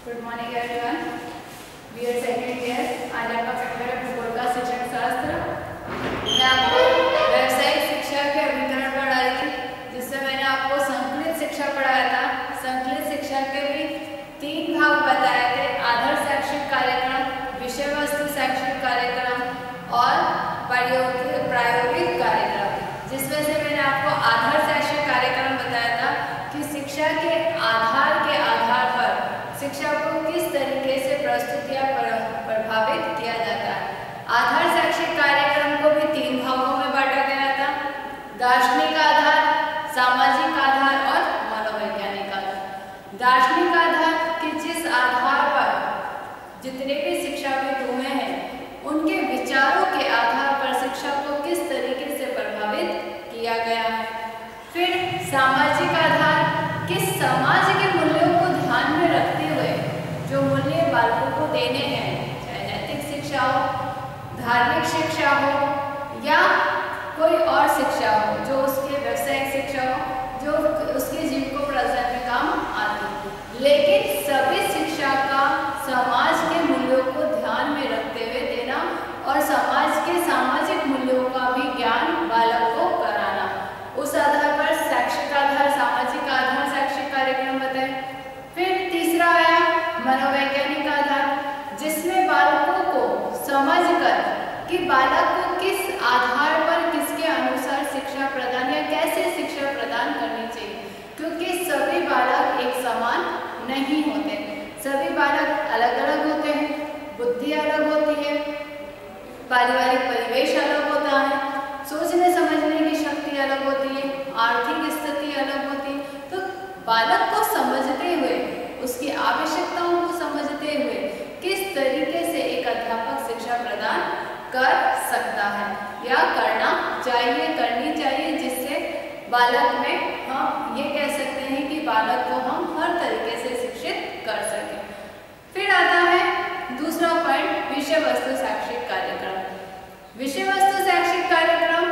Good morning everyone. We are second year. आज आपका paper है भूगोल का शिक्षण शास्त्र। मैं आपको व्यावसायिक शिक्षा के अभिकरण पढ़ा रही थी, जिससे मैंने आपको संकलित शिक्षा पढ़ाया था। संकलित शिक्षा के भी 3 भाग बताए थे: आदर्श शैक्षिक कार्यक्रम, विषय वस्तु शैक्षिक कार्यक्रम और प्रायोगिक कार्यक्रम। जिसमें से मैंने आपको आदर्श शैक्षिक कार्यक्रम बताया था कि शिक्षा के आधार पर शिक्षा को किस तरीके से प्रस्तुत या प्रभावित किया जाता है। आधार शैक्षिक कार्यक्रम को भी 3 भागों में बांटा गया था: दार्शनिक आधार, सामाजिक आधार और मनोवैज्ञानिक आधार। दार्शनिक आधार कि जिस आधार पर जितने भी शिक्षाविद हुए हैं, उनके विचारों के आधार पर शिक्षा को किस तरीके से प्रभावित किया गया है। फिर सामाजिक आधार, किस समाज के मूल्यों को ध्यान में रखते हुए जो मूल्य बालकों को देने हैं, चाहे नैतिक शिक्षा हो, धार्मिक शिक्षा हो या कोई और शिक्षा हो, जो उसके व्यावसायिक शिक्षा हो, जो उसके जीविकोपार्जन में काम आती है, लेकिन सभी शिक्षा का समाज के मूल्यों को ध्यान में रखते हुए देना और समाज के सामाजिक मूल्यों का भी ज्ञान बालक को कराना। उस आधार पर शैक्षिक आधार, सामाजिक आधार शैक्षिक कार्यक्रम बताए। फिर तीसरा आया मनोवैज्ञानिक आधार, जिसमें बालकों को समझकर कि बालक को किस आधार पर, किसके अनुसार शिक्षा प्रदान या कैसे शिक्षा प्रदान करनी चाहिए, क्योंकि सभी बालक एक समान नहीं होते। सभी बालक अलग अलग होते हैं, बुद्धि अलग होती है, पारिवारिक परिवेश अलग होता है, सोचने समझने की शक्ति अलग होती है, आर्थिक स्थिति अलग होती है। तो बालक को समझते हुए, उसकी आवश्यकताओं को समझते हुए किस तरीके से एक अध्यापक शिक्षा प्रदान कर सकता है या करना चाहिए, करनी चाहिए, जिससे बालक में हम ये कह सकते हैं कि बालक को हम हर तरीके से शिक्षित कर सकें। फिर आता है दूसरा पॉइंट, विषय वस्तु शैक्षिक कार्यक्रम। विषय वस्तु शैक्षिक कार्यक्रम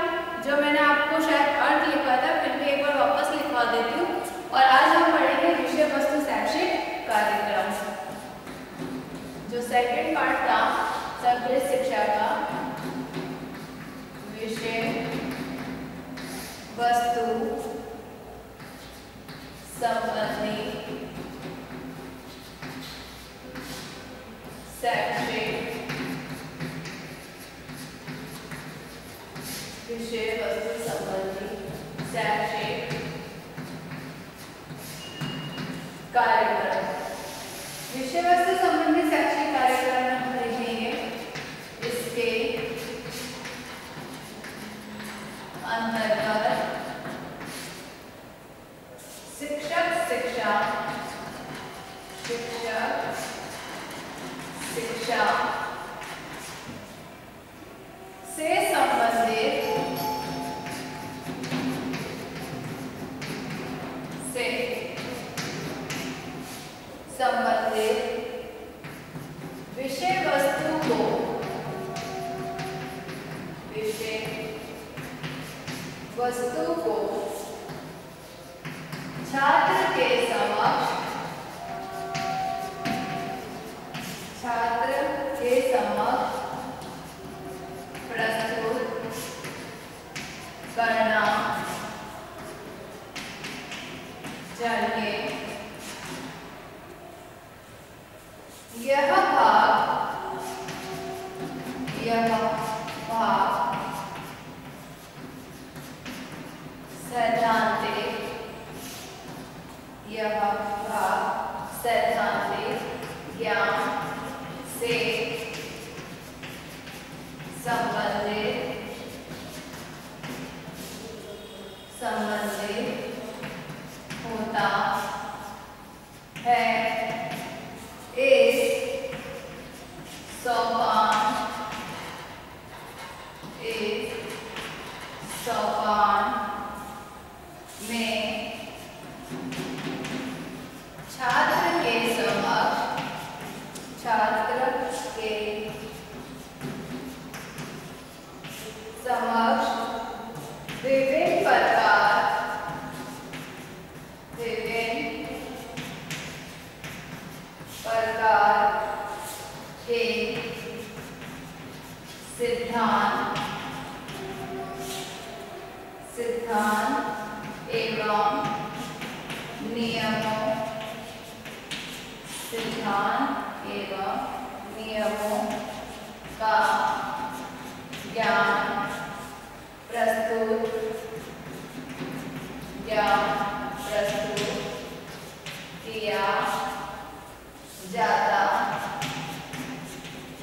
जो मैंने आपको शायद अर्थ लिखा था, फिर भी एक बार वापस लिखवा देती हूँ। और आज हम पढ़ेंगे विषय वस्तु शैक्षिक कार्यक्रम, जो सेकंड पार्ट था संकलित शिक्षा का। विषय वस्तु संबंधी शैक्षिक, विषय वस्तु संबंधी शैक्षिक कार्यक्रम। विषय वस्तु संबंधी शैक्षिक कार्यक्रम में हम देखेंगे इसके अंतर्गत शिक्षक शिक्षा से संबंधित विषय वस्तु को छात्र के समक्ष प्रस्तुत करना चाहिए। यह भाग सैद्धांतिक ज्ञान से संबंधित होता है। इस सोपान में छात्र के समक्ष विभिन्न प्रकार के सिद्धांत एवं नियमों का ज्ञान प्रस्तुत किया जाता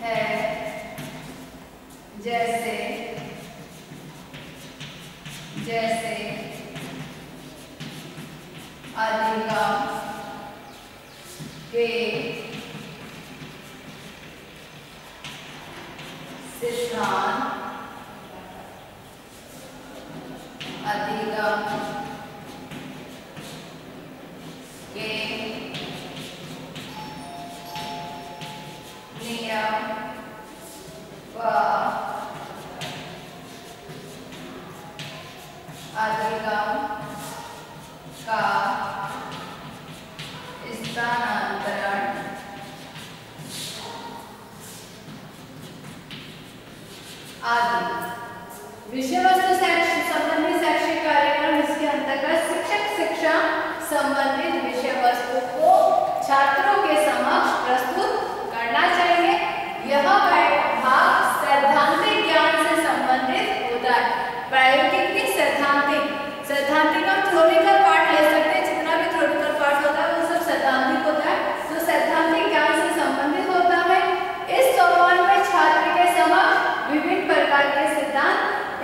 है, जैसे अधिगम के सिद्धांत, अधिगम के नियम व अधिगम का स्थानांतरण आदि। विषय वस्तु संबंधी शैक्षिक कार्यक्रम, इसके अंतर्गत शिक्षक शिक्षा संबंधित विषय वस्तु को छात्रों के समक्ष प्रस्तुत करना चाहिए। यह भाग सैद्धांतिक ज्ञान से संबंधित होता है। प्रायोगिक की सैद्धांतिक हम थ्योरिकल पार्ट ले सकते हैं, जितना भी थ्योरिकल पार्ट होता है वो सब सैद्धांतिक होता है, तो सैद्धांतिक ज्ञान से संबंधित होता है। इस दौरान में छात्र के समक्ष विभिन्न प्रकार के सिद्धांत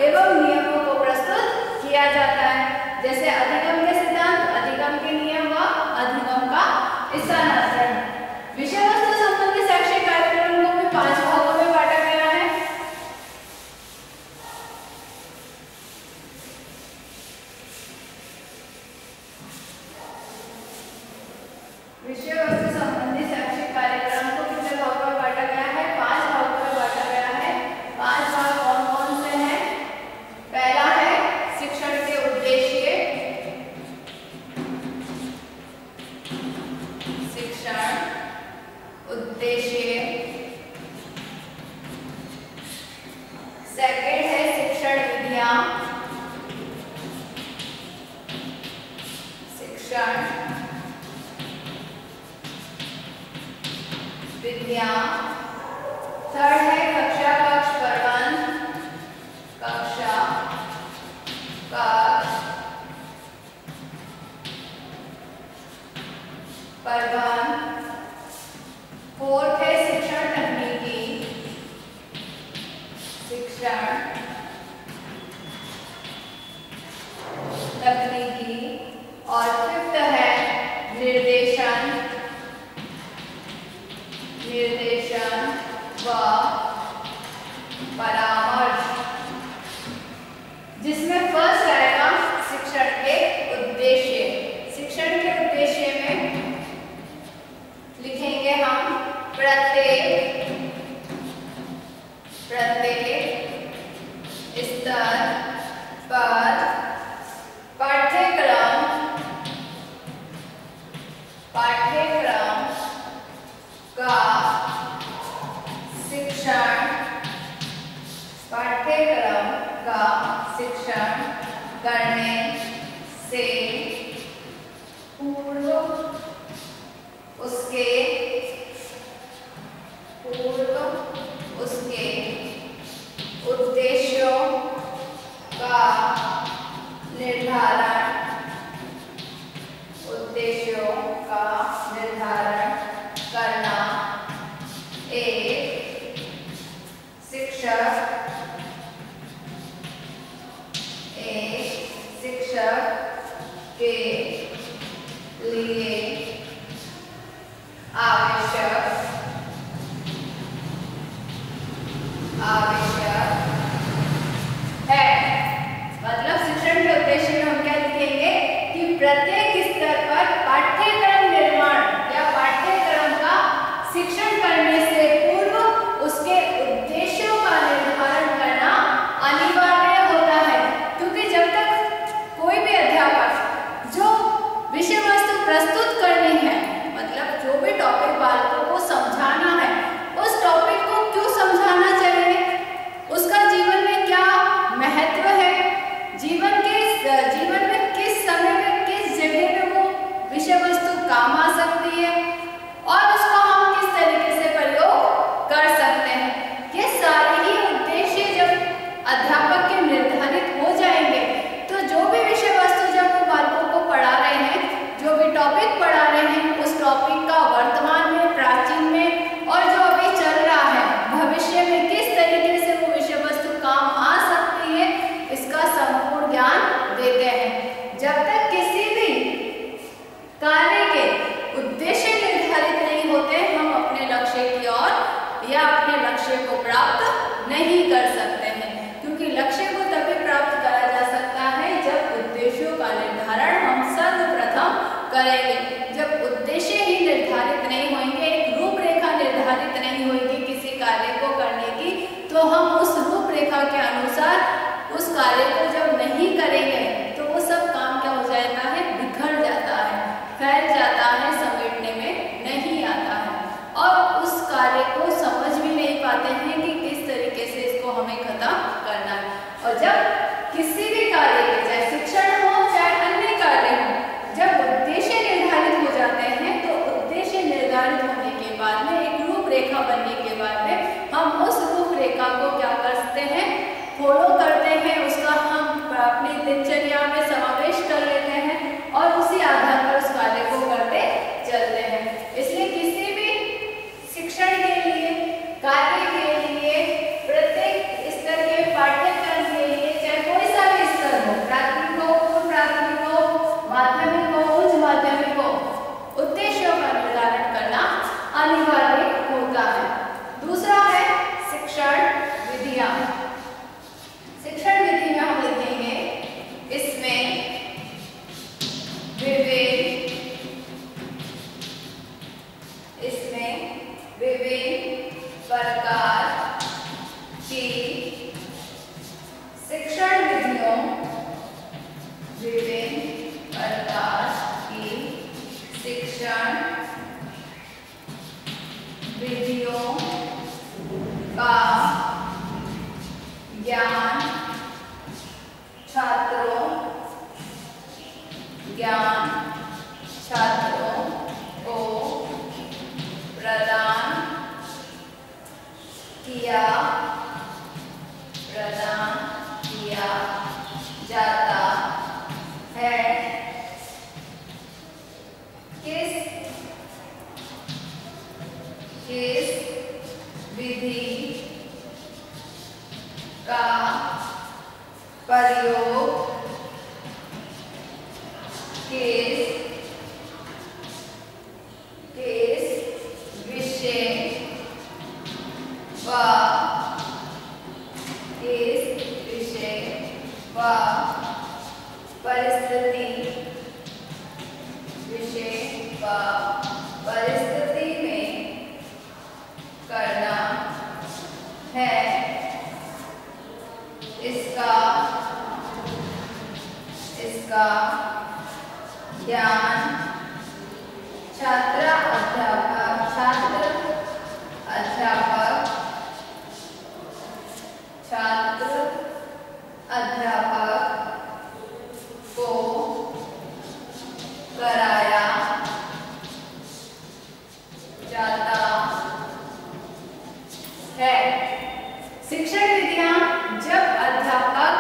एवं नियमों को प्रस्तुत किया जाता है, जैसे अधिगम के सिद्धांत, अधिगम के नियम व अधिगम का स्थानांतरण। विषय वस्तु संबंधी शैक्षिक कार्यक्रम को भी 5 भागों में बांटा गया है। विषय वस्तु संबंधी शैक्षिक कार्यक्रम को कितने भागों में बांटा गया है? 5 भागों में बांटा गया है। 5 भाग कौन कौन से हैं? पहला है शिक्षण के उद्देश्य, सेकंड है शिक्षण विधियां, थर्ड है कक्षा कक्ष प्रबंध, फोर्थ है शिक्षण तकनीकी और फिफ्थ है निर्देशन व परामर्श, जिसमें फर्स्ट आएगा शिक्षण के उद्देश्य। शिक्षण के उद्देश्य में लिखेंगे हम प्रत्येक स्तर पर पाठ्यक्रम का शिक्षण करने से पूर्व उसके लक्ष्य को प्राप्त नहीं कर सकते हैं, क्योंकि लक्ष्य को तभी प्राप्त करा जा सकता है जब उद्देश्यों का निर्धारण हम सर्वप्रथम करेंगे। जब उद्देश्य ही निर्धारित नहीं होंगे, एक रूपरेखा निर्धारित नहीं होगी किसी कार्य को करने की, तो हम उस रूपरेखा के अनुसार उस कार्य को जब नहीं करेंगे तो वो सब काम क्या हो जाता है, बिखर जाता है, फैल जाता है, समेटने में नहीं आता है और उस कार्य को समझ भी नहीं पाते हैं कि किस तरीके से इसको हमें खत्म करना है। और जब किसी भी कार्य के, चाहे शिक्षण हो चाहे अन्य कार्य हो, जब उद्देश्य निर्धारित हो जाते हैं तो उद्देश्य निर्धारित होने के बाद में, एक रूपरेखा बनने के बाद में, हम उस रूपरेखा को क्या करते हैं, फॉलो करते हैं, उसका हम अपनी दिनचर्या में समावेश कर लेते हैं और उसी आधार पर उस कार्य को करते चलते हैं। इसलिए किसी भी शिक्षण के लिए, कार्य के लिए, प्रत्येक स्तर के पाठ्यक्रम के लिए, चाहे कोई सा भी स्तर हो, प्राथमिक हो, पूर्व प्राथमिक हो, माध्यमिक हो, उच्च माध्यमिक हो, उद्देश्यों का निर्धारण करना अनिवार्य होता है। दूसरा है शिक्षण विधियां। शिक्षण विधि में हम लिखेंगे, इसमें विभिन्न प्रकार की शिक्षण विधियों, विभिन्न प्रकार की शिक्षण विधियों का ज्ञान छात्रों को प्रदान किया जाता है। किस विधि का प्रयोग किस विषय व परिस्थिति में करना है, इसका ज्ञान छात्र अध्यापक को कराया जाता है। शिक्षण विधियां, जब अध्यापक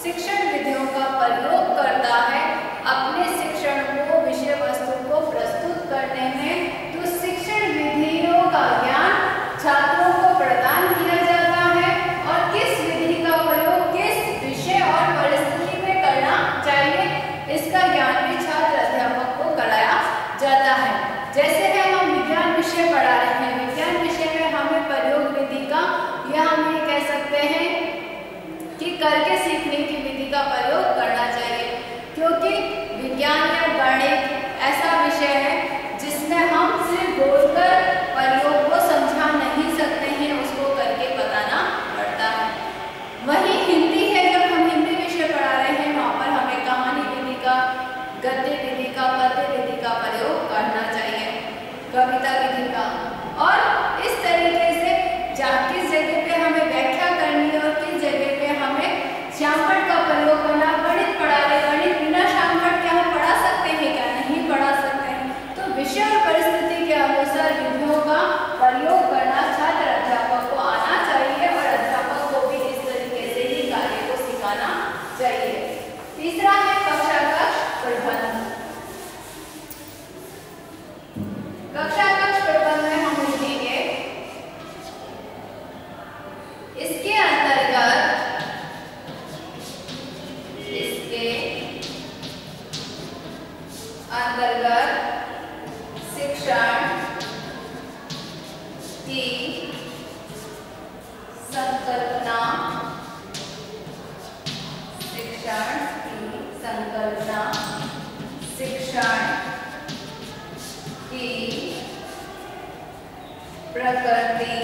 शिक्षण विधियों का प्रयोग करता है अपने शिक्षण को, विषय वस्तु को प्रस्तुत करने में, तो शिक्षण विधियों का ज्ञान छात्रों को प्रदान किया जाता है और किस विधि का प्रयोग किस विषय और परिस्थिति में करना चाहिए, इसका ज्ञान भी छात्र अध्यापक को कराया जाता है। जैसे कि हम विज्ञान विषय पढ़ा रहे हैं, विज्ञान विषय में हमें प्रयोग विधि का, या हम ये कह सकते हैं कि करके सीखने की विधि का प्रयोग करना चाहिए, क्योंकि विज्ञान या गणित ऐसा विषय है जिसमें हम सिर्फ बोलकर प्रयोग को समझा नहीं सकते हैं, उसको करके बताना पड़ता है। वही हिंदी है, जब हम हिंदी विषय पढ़ा रहे हैं वहाँ पर हमें कहानी विधि का, गद्य विधि का, पद्य विधि का प्रयोग करना चाहिए, कविता विधि का, और इस तरीके से किस जगह पे हमें व्याख्या करनी है और किस जगह पे हमें श्यामपट्ट का प्रयोग करना। गणित पढ़ा रहे, गणित बिना श्यामपट्ट के हम पढ़ा सकते हैं क्या? नहीं पढ़ा सकते हैं। तो विषय और परिस्थिति के अनुसार विधियों का प्रयोग करना छात्र अध्यापक को आना चाहिए और अध्यापक को भी इस तरीके से ही कार्य को सिखाना चाहिए। तीसरा है कक्षा कक्ष प्रबंधन। कक्षा कक्ष प्रबंधन में हम लिखेंगे प्रकृति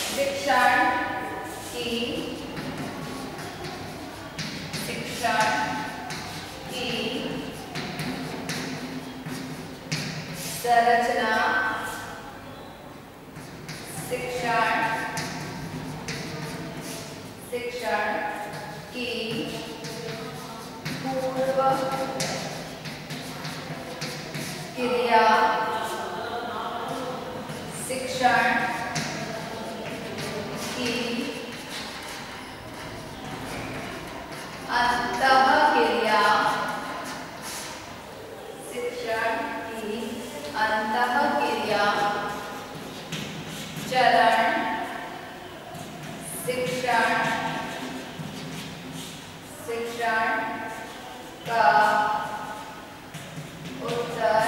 शिक्षण की संरचना शिक्षण की पूर्व क्रिया शिक्षण की अंतःक्रिया शिक्षण की अंतःक्रिया चरण शिक्षण का उत्तर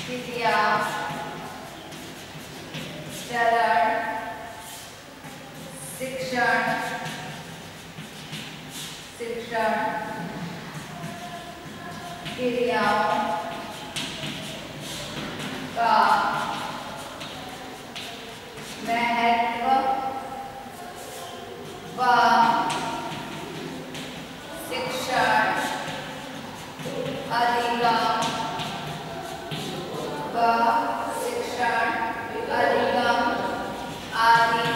क्रिया चरण शिक्षण क्रियाओं का महत्व व शिक्षण अधिगम आदि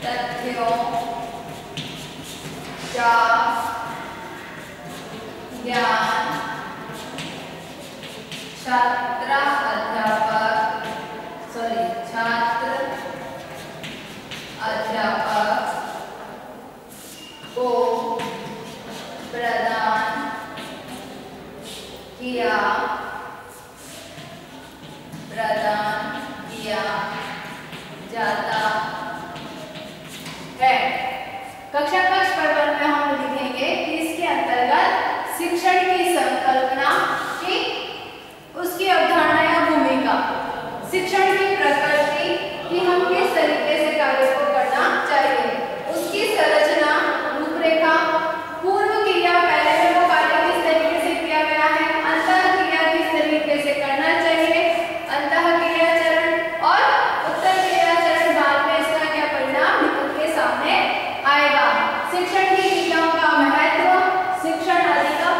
तथ्यों का ज्ञान छात्र अध्यापक को प्रदान किया जाता है। कक्षा कक्ष प्रबंध में हम लिखेंगे कि इसके अंतर्गत शिक्षण की संकल्पना की उसकी अवधारणा या भूमिका, शिक्षण की प्रकृति कि हम किस तरीके से कार्य को करना चाहिए, उसकी संरचना रूपरेखा, पूर्व क्रिया पहले में वो कार्य किस तरीके से किया गया है, अंतः क्रिया किस तरीके से करना चाहिए, अंतः क्रिया चरण और उत्तर क्रिया चरण बाद में इसका क्या परिणाम निकल के सामने आएगा। शिक्षण की क्रियाओं का महत्व, शिक्षण अधिगम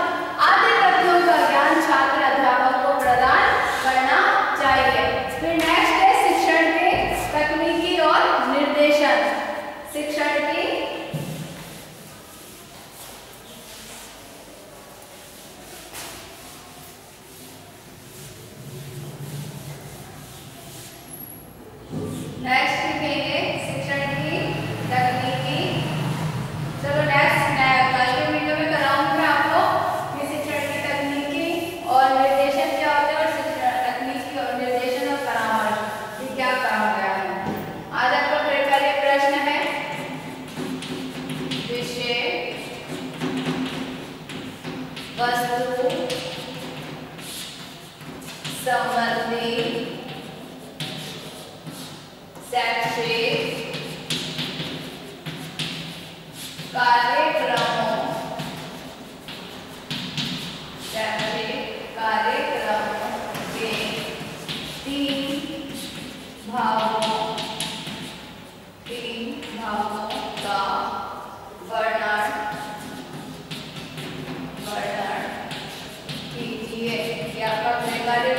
आदि तथ्यों का ज्ञान छात्र अध्यापक को प्रदान करना चाहिए। फिर नेक्स्ट है शिक्षण के तकनीकी और निर्देशन। शिक्षण की नेक्स्ट लिखेंगे शिक्षण की तकनीकी। चलो नेक्स्ट मैं कल के वीडियो में कराऊंगा आपको कि शिक्षण की तकनीकी और निर्देशन क्या होता है और शिक्षण तकनीकी और निर्देशन और परामर्श ये क्या कहा गया है। आज आपका कार्य प्रश्न है विषय वस्तु संबंधी शैक्षिक कार्यक्रमों के 3 भागों का वर्णन कीजिए। क्या आपका कार्य